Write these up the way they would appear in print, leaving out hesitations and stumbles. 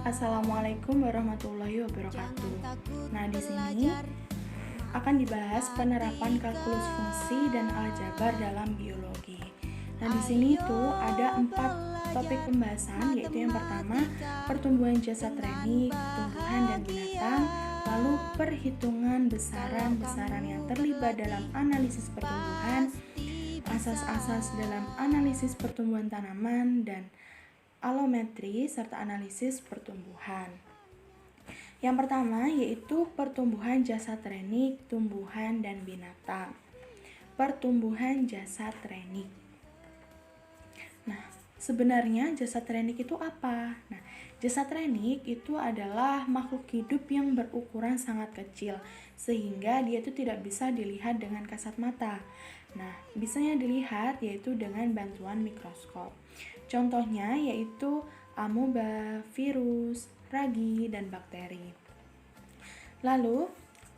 Assalamualaikum warahmatullahi wabarakatuh. Nah, di sini akan dibahas penerapan kalkulus fungsi dan aljabar dalam biologi. Nah, di sini tuh ada 4 topik pembahasan, yaitu yang pertama pertumbuhan jasad renik, tumbuhan dan binatang, lalu perhitungan besaran-besaran yang terlibat dalam analisis pertumbuhan, asas-asas dalam analisis pertumbuhan tanaman, dan alometri serta analisis pertumbuhan. Yang pertama yaitu pertumbuhan jasad renik, tumbuhan dan binatang. Pertumbuhan jasad renik. Nah, sebenarnya jasad renik itu apa? Nah, jasad renik itu adalah makhluk hidup yang berukuran sangat kecil, sehingga dia itu tidak bisa dilihat dengan kasat mata. Nah, bisanya dilihat yaitu dengan bantuan mikroskop. Contohnya yaitu amoeba, virus, ragi, dan bakteri. Lalu,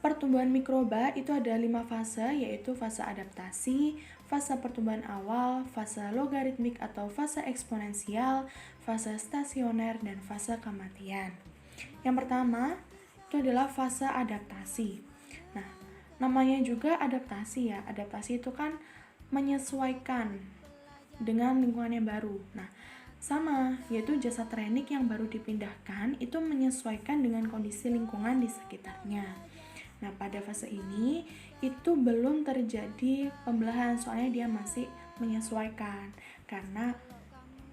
pertumbuhan mikroba itu ada 5 fase, yaitu fase adaptasi, fase pertumbuhan awal, fase logaritmik atau fase eksponensial, fase stasioner, dan fase kematian. Yang pertama, itu adalah fase adaptasi. Nah, namanya juga adaptasi ya. Adaptasi itu kan menyesuaikan dengan lingkungan yang baru. Nah, sama, yaitu jasad renik yang baru dipindahkan itu menyesuaikan dengan kondisi lingkungan di sekitarnya. Nah, pada fase ini itu belum terjadi pembelahan, soalnya dia masih menyesuaikan.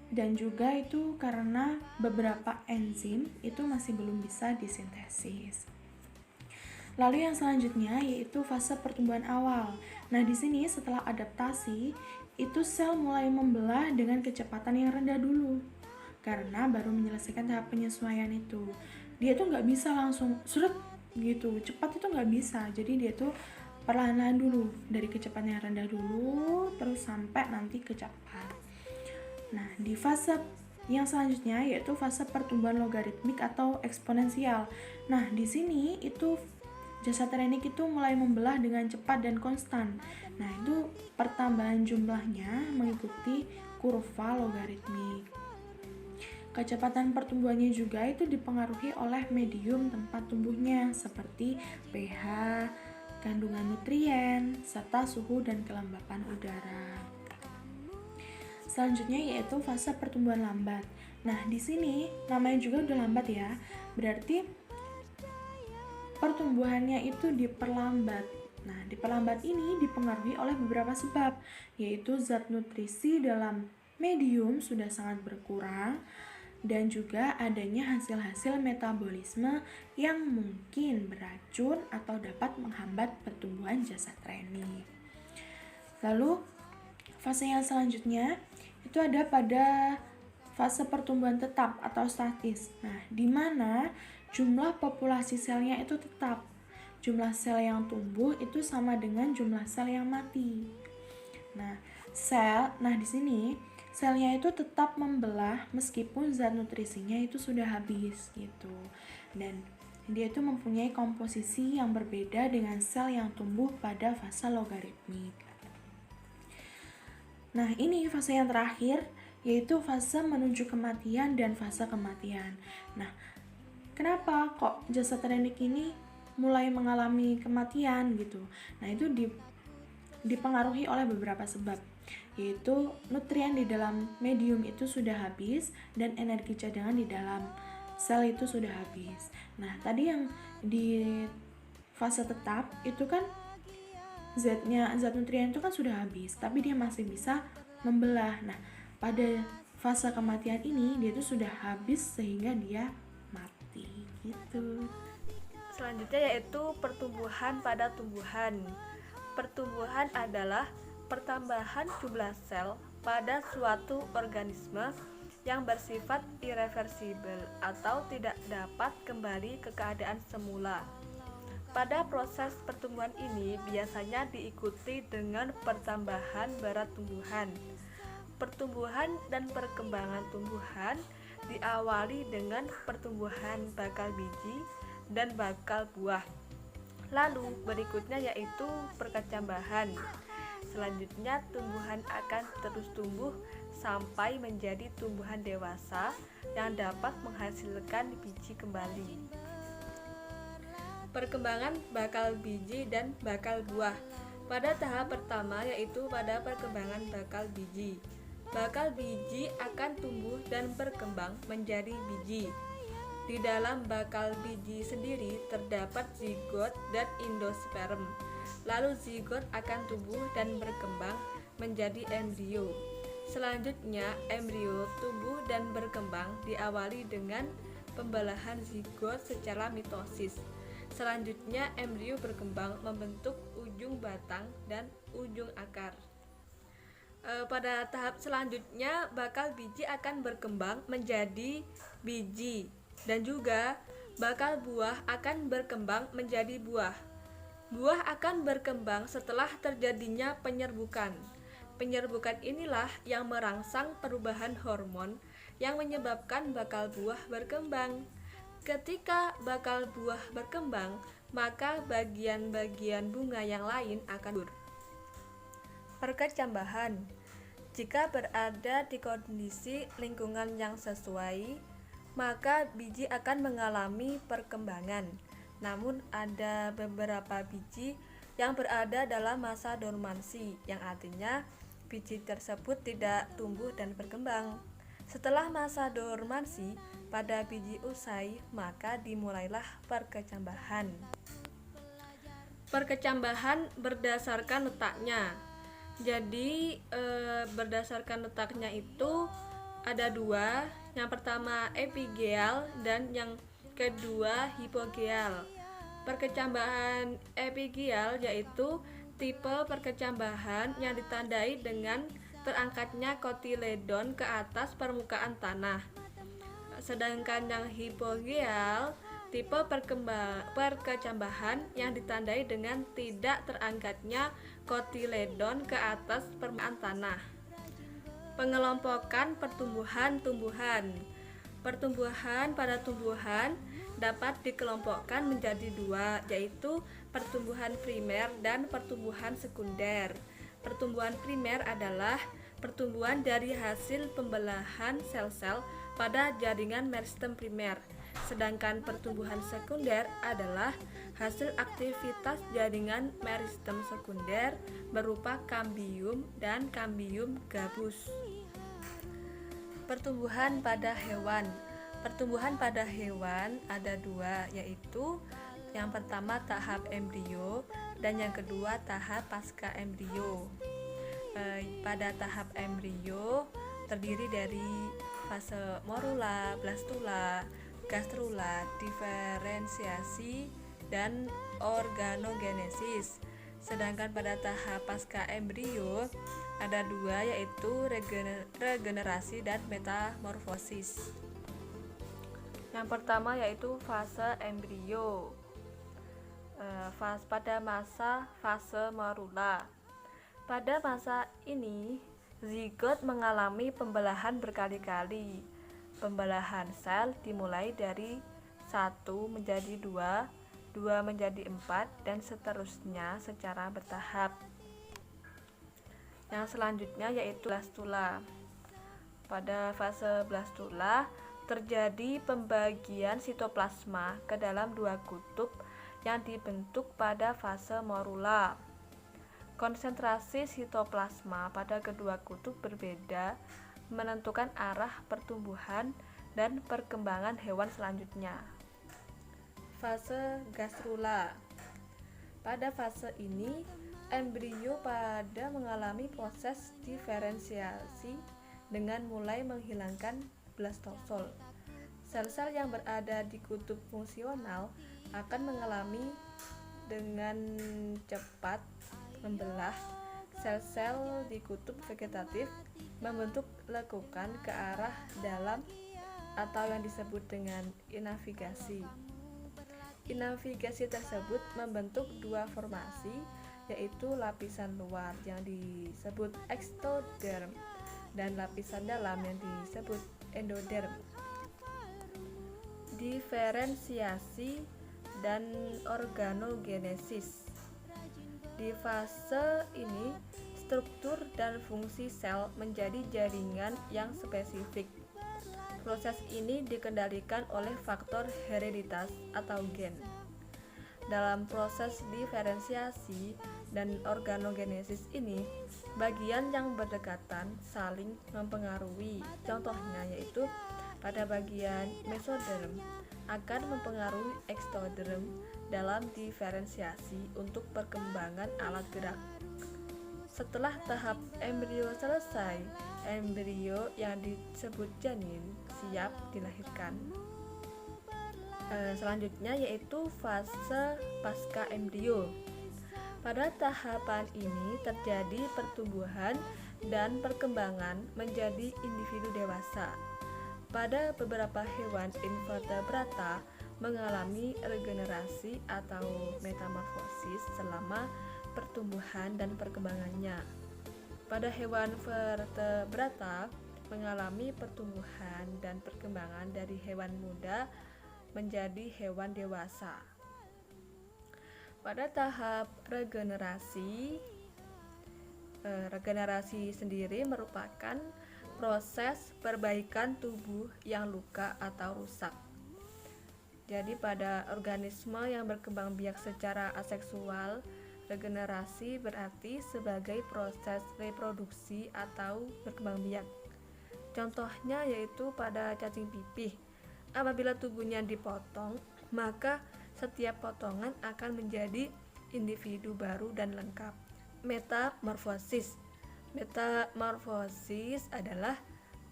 Dan juga itu karena beberapa enzim itu masih belum bisa disintesis. Lalu yang selanjutnya yaitu fase pertumbuhan awal. Nah, di sini setelah adaptasi, itu sel mulai membelah dengan kecepatan yang rendah dulu. Karena baru menyelesaikan tahap penyesuaian itu. Dia tuh nggak bisa langsung seret gitu, cepat itu nggak bisa. Jadi dia tuh perlahan-lahan dulu, dari kecepatan yang rendah dulu, terus sampai nanti ke cepat. Nah, di fase yang selanjutnya yaitu fase pertumbuhan logaritmik atau eksponensial. Nah, di sini itu jasad renik itu mulai membelah dengan cepat dan konstan. Nah, itu pertambahan jumlahnya mengikuti kurva logaritmik. Kecepatan pertumbuhannya juga itu dipengaruhi oleh medium tempat tumbuhnya seperti pH, kandungan nutrien, serta suhu dan kelembapan udara. Selanjutnya yaitu fase pertumbuhan lambat. Nah, di sini namanya juga udah lambat ya. Berarti pertumbuhannya itu diperlambat. Nah, diperlambat ini dipengaruhi oleh beberapa sebab, yaitu zat nutrisi dalam medium sudah sangat berkurang dan juga adanya hasil-hasil metabolisme yang mungkin beracun atau dapat menghambat pertumbuhan jasad renik. Lalu, fase yang selanjutnya itu ada pada fase pertumbuhan tetap atau statis. Nah, di mana jumlah populasi selnya itu tetap. Jumlah sel yang tumbuh itu sama dengan jumlah sel yang mati. Nah, di sini selnya itu tetap membelah meskipun zat nutrisinya itu sudah habis gitu. Dan dia itu mempunyai komposisi yang berbeda dengan sel yang tumbuh pada fase logaritmik. Nah, ini fase yang terakhir yaitu fase menuju kematian dan fase kematian. Nah, kenapa kok jasad renik ini mulai mengalami kematian gitu? Nah, itu dipengaruhi oleh beberapa sebab, yaitu nutrien di dalam medium itu sudah habis dan energi cadangan di dalam sel itu sudah habis. Nah, tadi yang di fase tetap itu kan zat nutrien itu kan sudah habis, tapi dia masih bisa membelah. Nah, pada fase kematian ini dia itu sudah habis sehingga dia mati gitu. Selanjutnya yaitu pertumbuhan pada tumbuhan. Pertumbuhan adalah pertambahan jumlah sel pada suatu organisme yang bersifat irreversibel atau tidak dapat kembali ke keadaan semula. Pada proses pertumbuhan ini biasanya diikuti dengan pertambahan berat tumbuhan. Pertumbuhan dan perkembangan tumbuhan diawali dengan pertumbuhan bakal biji dan bakal buah. Lalu berikutnya yaitu perkecambahan. Selanjutnya tumbuhan akan terus tumbuh sampai menjadi tumbuhan dewasa yang dapat menghasilkan biji kembali. Perkembangan bakal biji dan bakal buah. Pada tahap pertama yaitu pada perkembangan bakal biji. Bakal biji akan tumbuh dan berkembang menjadi biji. Di dalam bakal biji sendiri terdapat zigot dan endosperm. Lalu zigot akan tumbuh dan berkembang menjadi embrio. Selanjutnya, embrio tumbuh dan berkembang diawali dengan pembelahan zigot secara mitosis. Selanjutnya, embrio berkembang membentuk ujung batang dan ujung akar. Pada tahap selanjutnya, bakal biji akan berkembang menjadi biji dan juga bakal buah akan berkembang menjadi buah. Buah akan berkembang setelah terjadinya penyerbukan. Penyerbukan inilah yang merangsang perubahan hormon yang menyebabkan bakal buah berkembang. Ketika bakal buah berkembang, maka bagian-bagian bunga yang lain akan gugur. Perkecambahan. Jika berada di kondisi lingkungan yang sesuai, maka biji akan mengalami perkembangan. Namun ada beberapa biji yang berada dalam masa dormansi, yang artinya biji tersebut tidak tumbuh dan berkembang. Setelah masa dormansi pada biji usai, maka dimulailah perkecambahan. Perkecambahan berdasarkan letaknya. Jadi berdasarkan letaknya itu ada dua. Yang pertama epigeal dan yang kedua hipogeal. Perkecambahan epigeal yaitu tipe perkecambahan yang ditandai dengan terangkatnya kotiledon ke atas permukaan tanah. Sedangkan yang hipogeal tipe perkecambahan yang ditandai dengan tidak terangkatnya kotiledon ke atas permukaan tanah. Pengelompokan pertumbuhan-tumbuhan. Pertumbuhan pada tumbuhan dapat dikelompokkan menjadi dua, yaitu pertumbuhan primer dan pertumbuhan sekunder. Pertumbuhan primer adalah pertumbuhan dari hasil pembelahan sel-sel pada jaringan meristem primer, sedangkan pertumbuhan sekunder adalah hasil aktivitas jaringan meristem sekunder berupa kambium dan kambium gabus. Pertumbuhan pada hewan. Pertumbuhan pada hewan ada dua, yaitu yang pertama tahap embrio dan yang kedua tahap pasca embrio. Pada tahap embrio terdiri dari fase morula, blastula, gastrula, diferensiasi, dan organogenesis. Sedangkan pada tahap pasca embrio ada dua, yaitu regenerasi dan metamorfosis. Yang pertama yaitu fase embrio. Pada masa fase morula. Pada masa ini, zigot mengalami pembelahan berkali-kali. Pembelahan sel dimulai dari 1 menjadi 2, 2 menjadi 4, dan seterusnya secara bertahap. Yang selanjutnya yaitu blastula. Pada fase blastula terjadi pembagian sitoplasma ke dalam dua kutub yang dibentuk pada fase morula. Konsentrasi sitoplasma pada kedua kutub berbeda, menentukan arah pertumbuhan dan perkembangan hewan selanjutnya. Fase gastrula. Pada fase ini, embrio pada mengalami proses diferensiasi dengan mulai menghilangkan blastosol. Sel-sel yang berada di kutub fungsional akan mengalami dengan cepat membelah. Sel-sel di kutub vegetatif membentuk lekukan ke arah dalam atau yang disebut dengan inavigasi. Inavigasi tersebut membentuk dua formasi, yaitu lapisan luar yang disebut ektoderm dan lapisan dalam yang disebut endoderm. Diferensiasi dan organogenesis. Di fase ini, struktur dan fungsi sel menjadi jaringan yang spesifik. Proses ini dikendalikan oleh faktor hereditas atau gen. Dalam proses diferensiasi dan organogenesis ini, bagian yang berdekatan saling mempengaruhi. Contohnya yaitu pada bagian mesoderm akan mempengaruhi ektoderm dalam diferensiasi untuk perkembangan alat gerak. Setelah tahap embrio selesai, embrio yang disebut janin siap dilahirkan. Selanjutnya yaitu fase pasca embrio. Pada tahapan ini terjadi pertumbuhan dan perkembangan menjadi individu dewasa. Pada beberapa hewan invertebrata mengalami regenerasi atau metamorfosis selama pertumbuhan dan perkembangannya. Pada hewan vertebrata mengalami pertumbuhan dan perkembangan dari hewan muda menjadi hewan dewasa. Pada tahap regenerasi, regenerasi sendiri merupakan proses perbaikan tubuh yang luka atau rusak. Jadi pada organisme yang berkembang biak secara aseksual, regenerasi berarti sebagai proses reproduksi atau berkembang biak. Contohnya yaitu pada cacing pipih. Apabila tubuhnya dipotong, maka setiap potongan akan menjadi individu baru dan lengkap. Metamorfosis. Metamorfosis adalah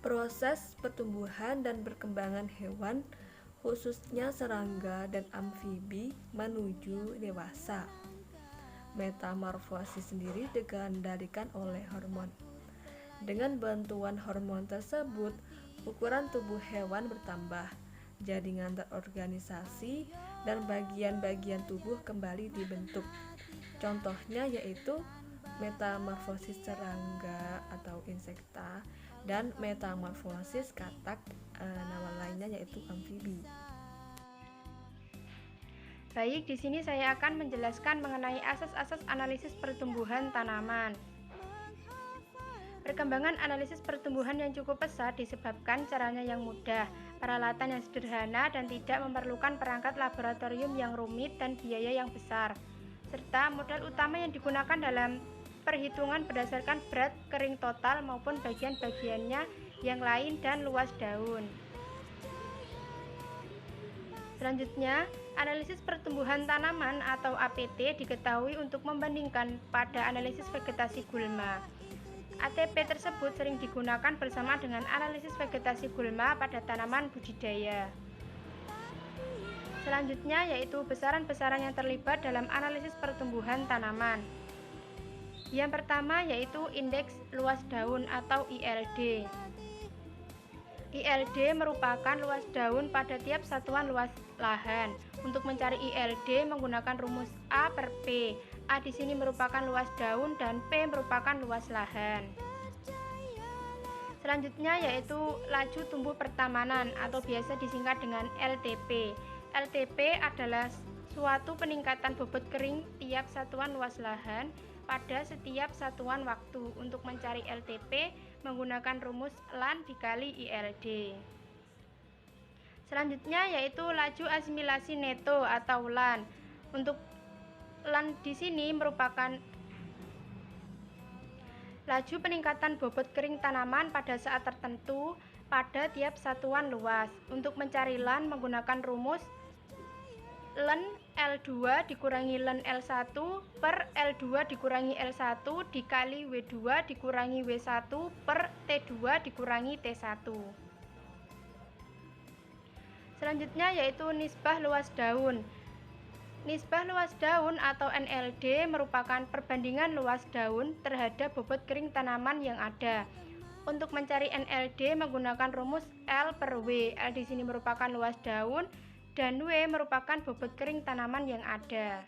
proses pertumbuhan dan perkembangan hewan, khususnya serangga dan amfibi menuju dewasa. Metamorfosis sendiri dikendalikan oleh hormon. Dengan bantuan hormon tersebut, ukuran tubuh hewan bertambah, jaringan terorganisasi, dan bagian-bagian tubuh kembali dibentuk. Contohnya yaitu metamorfosis serangga atau insekta dan metamorfosis katak, nama lainnya yaitu amfibi. Baik, di sini saya akan menjelaskan mengenai asas-asas analisis pertumbuhan tanaman. Perkembangan analisis pertumbuhan yang cukup pesat disebabkan caranya yang mudah, peralatan yang sederhana dan tidak memerlukan perangkat laboratorium yang rumit dan biaya yang besar, serta modal utama yang digunakan dalam perhitungan berdasarkan berat kering total maupun bagian-bagiannya yang lain dan luas daun. Selanjutnya, analisis pertumbuhan tanaman atau APT diketahui untuk membandingkan pada analisis vegetasi gulma. ATP tersebut sering digunakan bersama dengan analisis vegetasi gulma pada tanaman budidaya. Selanjutnya yaitu besaran-besaran yang terlibat dalam analisis pertumbuhan tanaman. Yang pertama yaitu indeks luas daun atau ILD. ILD merupakan luas daun pada tiap satuan luas lahan. Untuk mencari ILD menggunakan rumus A per P. A di sini merupakan luas daun dan P merupakan luas lahan. Selanjutnya yaitu laju tumbuh pertamanan atau biasa disingkat dengan LTP. LTP adalah suatu peningkatan bobot kering tiap satuan luas lahan pada setiap satuan waktu. Untuk mencari LTP menggunakan rumus LAN dikali ILD. Selanjutnya yaitu laju asimilasi neto atau LAN. Untuk LAN di sini merupakan laju peningkatan bobot kering tanaman pada saat tertentu pada tiap satuan luas. Untuk mencari LAN menggunakan rumus LAN L2 dikurangi LAN L1 per L2 dikurangi L1 dikali W2 dikurangi W1 per T2 dikurangi T1. Selanjutnya yaitu nisbah luas daun. Nisbah luas daun atau NLD merupakan perbandingan luas daun terhadap bobot kering tanaman yang ada. Untuk mencari NLD menggunakan rumus L per W. L di sini merupakan luas daun dan W merupakan bobot kering tanaman yang ada.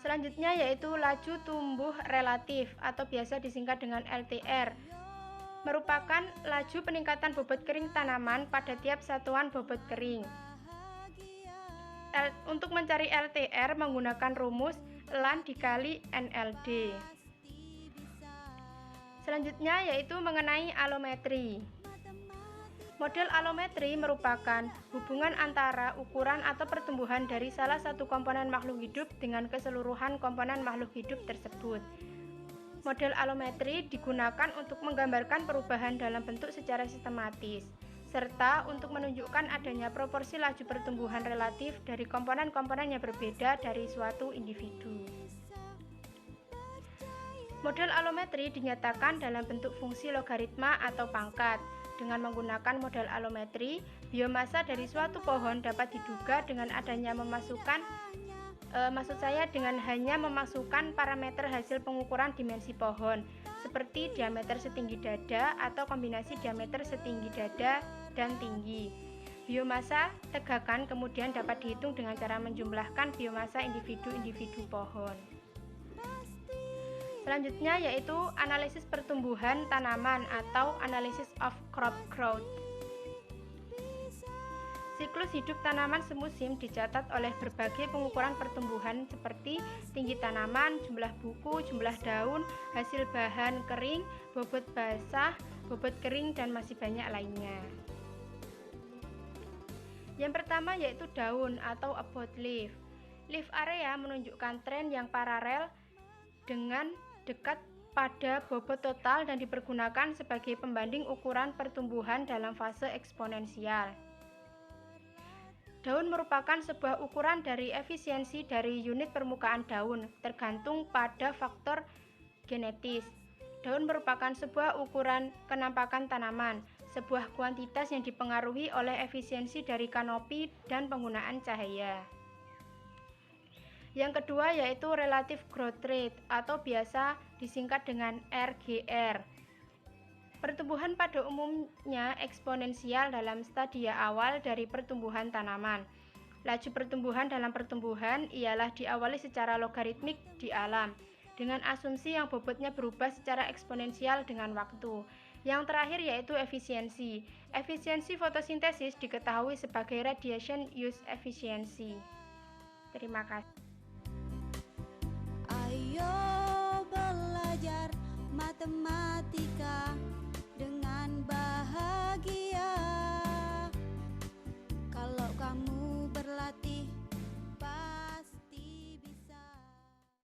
Selanjutnya yaitu laju tumbuh relatif atau biasa disingkat dengan LTR. Merupakan laju peningkatan bobot kering tanaman pada tiap satuan bobot kering. Untuk mencari LTR menggunakan rumus LAN dikali NLD. Selanjutnya yaitu mengenai alometri. Model alometri merupakan hubungan antara ukuran atau pertumbuhan dari salah satu komponen makhluk hidup dengan keseluruhan komponen makhluk hidup tersebut. Model alometri digunakan untuk menggambarkan perubahan dalam bentuk secara sistematis, serta untuk menunjukkan adanya proporsi laju pertumbuhan relatif dari komponen-komponen yang berbeda dari suatu individu. Model alometri dinyatakan dalam bentuk fungsi logaritma atau pangkat. Dengan menggunakan model alometri, biomasa dari suatu pohon dapat diduga dengan adanya dengan hanya memasukkan parameter hasil pengukuran dimensi pohon, seperti diameter setinggi dada atau kombinasi diameter setinggi dada dan tinggi. Biomasa tegakan kemudian dapat dihitung dengan cara menjumlahkan biomasa individu-individu pohon. Selanjutnya yaitu analisis pertumbuhan tanaman atau analysis of crop growth. Siklus hidup tanaman semusim dicatat oleh berbagai pengukuran pertumbuhan seperti tinggi tanaman, jumlah buku, jumlah daun, hasil bahan kering, bobot basah, bobot kering, dan masih banyak lainnya. Yang pertama yaitu daun atau about leaf. Leaf area menunjukkan tren yang paralel dengan dekat pada bobot total dan dipergunakan sebagai pembanding ukuran pertumbuhan dalam fase eksponensial. Daun merupakan sebuah ukuran dari efisiensi dari unit permukaan daun, tergantung pada faktor genetis. Daun merupakan sebuah ukuran kenampakan tanaman, sebuah kuantitas yang dipengaruhi oleh efisiensi dari kanopi dan penggunaan cahaya. Yang kedua yaitu relative growth rate atau biasa disingkat dengan RGR. Pertumbuhan pada umumnya eksponensial dalam stadia awal dari pertumbuhan tanaman. Laju pertumbuhan dalam pertumbuhan ialah diawali secara logaritmik di alam, dengan asumsi yang bobotnya berubah secara eksponensial dengan waktu. Yang terakhir yaitu efisiensi. Efisiensi fotosintesis diketahui sebagai radiation use efficiency. Terima kasih. Ayo belajar matematika.